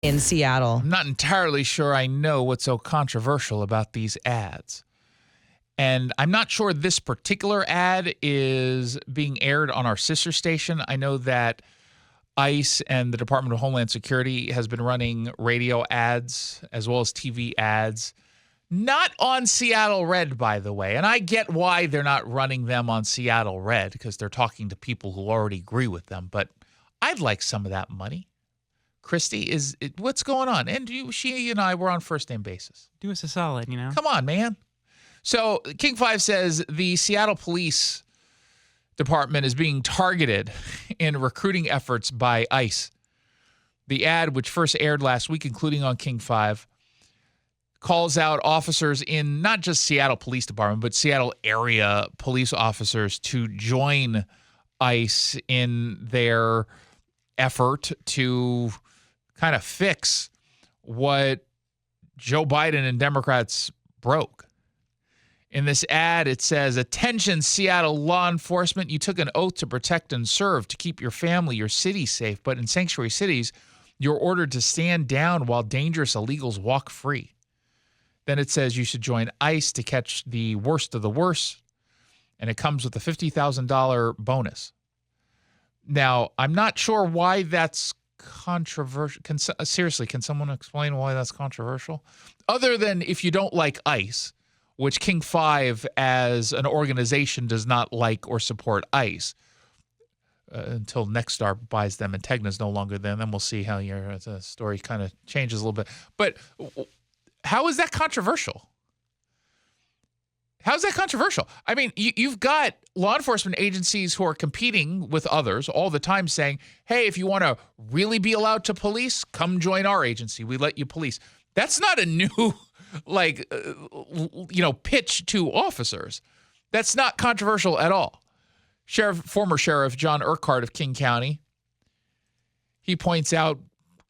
in Seattle. I'm not entirely sure I know what's so controversial about these ads. And I'm not sure this particular ad is being aired on our sister station. I know that ICE and the Department of Homeland Security has been running radio ads as well as TV ads. Not on Seattle Red, by the way. And I get why they're not running them on Seattle Red, because they're talking to people who already agree with them. But I'd like some of that money. Christy, what's going on? And she and I were on first name basis. Do us a solid, you know? Come on, man. So King 5 says the Seattle Police Department is being targeted in recruiting efforts by ICE. The ad, which first aired last week, including on King 5, calls out officers in not just Seattle Police Department, but Seattle area police officers to join ICE in their effort to kind of fix what Joe Biden and Democrats broke. In this ad, it says, "Attention, Seattle law enforcement. You took an oath to protect and serve, to keep your family, your city safe. But in sanctuary cities, you're ordered to stand down while dangerous illegals walk free." Then it says you should join ICE to catch the worst of the worst. And it comes with a $50,000 bonus. Now, I'm not sure why that's controversial. Seriously, can someone explain why that's controversial? Other than if you don't like ICE, which King 5 as an organization does not like or support ICE until Nexstar buys them and Tegna's no longer there. Then we'll see how your story kind of changes a little bit. But how is that controversial? How's that controversial? I mean, you've got law enforcement agencies who are competing with others all the time saying, hey, if you want to really be allowed to police, come join our agency. We let you police. That's not a new, pitch to officers. That's not controversial at all. Former Sheriff John Urquhart of King County, he points out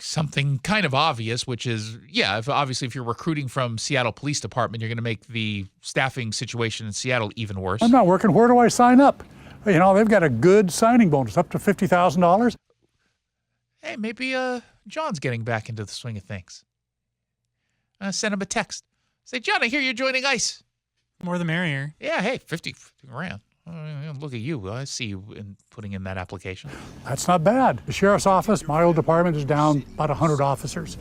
something kind of obvious, which is, if you're recruiting from Seattle Police Department, you're going to make the staffing situation in Seattle even worse. I'm not working. Where do I sign up? You know, they've got a good signing bonus, up to $50,000. Hey, maybe John's getting back into the swing of things. Send him a text. Say, John, I hear you're joining ICE. More the merrier. Yeah, hey, 50 grand. Look at you. I see you putting in that application. That's not bad. The sheriff's office, my old department, is down about 100 officers.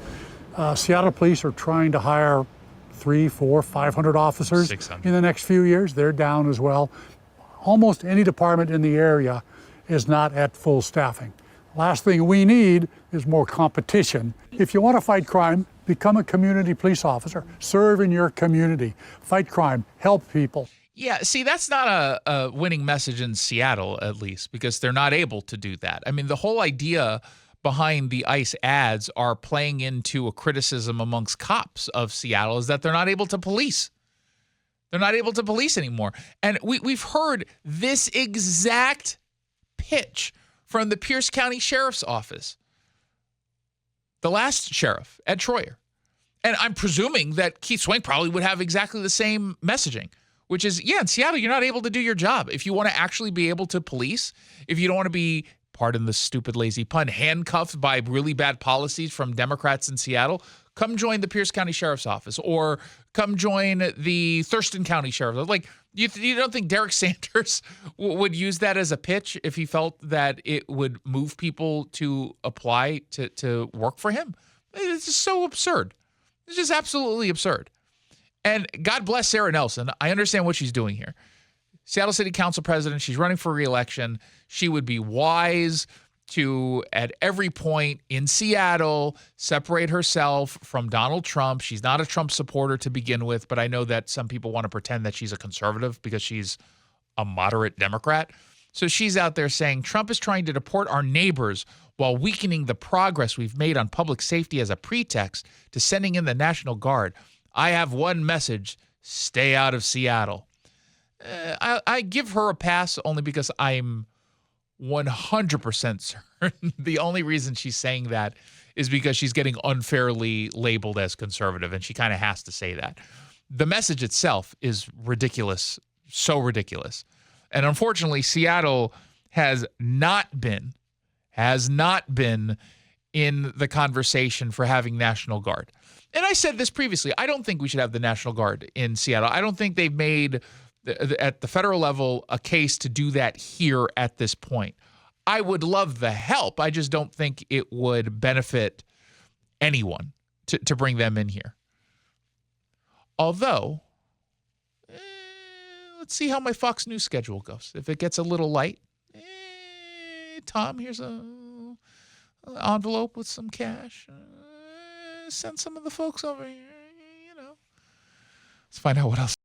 Seattle police are trying to hire 300, 400, 500 officers 600 in the next few years. They're down as well. Almost any department in the area is not at full staffing. Last thing we need is more competition. If you want to fight crime, become a community police officer. Serve in your community. Fight crime. Help people. Yeah, see, that's not a winning message in Seattle, at least, because they're not able to do that. I mean, the whole idea behind the ICE ads are playing into a criticism amongst cops of Seattle is that they're not able to police. They're not able to police anymore. And we've heard this exact pitch from the Pierce County Sheriff's Office, the last sheriff, Ed Troyer. And I'm presuming that Keith Swank probably would have exactly the same messaging, which is, in Seattle, you're not able to do your job. If you want to actually be able to police, if you don't want to be, pardon the stupid lazy pun, handcuffed by really bad policies from Democrats in Seattle, come join the Pierce County Sheriff's Office or come join the Thurston County Sheriff's Office. Like, you don't think Derek Sanders would use that as a pitch if he felt that it would move people to apply to work for him? It's just so absurd. It's just absolutely absurd. And God bless Sarah Nelson. I understand what she's doing here. Seattle City Council president, she's running for re-election. She would be wise to, at every point in Seattle, separate herself from Donald Trump. She's not a Trump supporter to begin with, but I know that some people want to pretend that she's a conservative because she's a moderate Democrat. So she's out there saying Trump is trying to deport our neighbors while weakening the progress we've made on public safety as a pretext to sending in the National Guard. I have one message: stay out of Seattle. I give her a pass only because I'm 100% certain the only reason she's saying that is because she's getting unfairly labeled as conservative, and she kind of has to say that. The message itself is ridiculous, so ridiculous. And unfortunately, Seattle has not been in the conversation for having National Guard. And I said this previously. I don't think we should have the National Guard in Seattle. I don't think they've made, at the federal level, a case to do that here at this point. I would love the help. I just don't think it would benefit anyone to bring them in here. Although, let's see how my Fox News schedule goes. If it gets a little light, Tom, here's an envelope with some cash. Send some of the folks over here, Let's find out what else.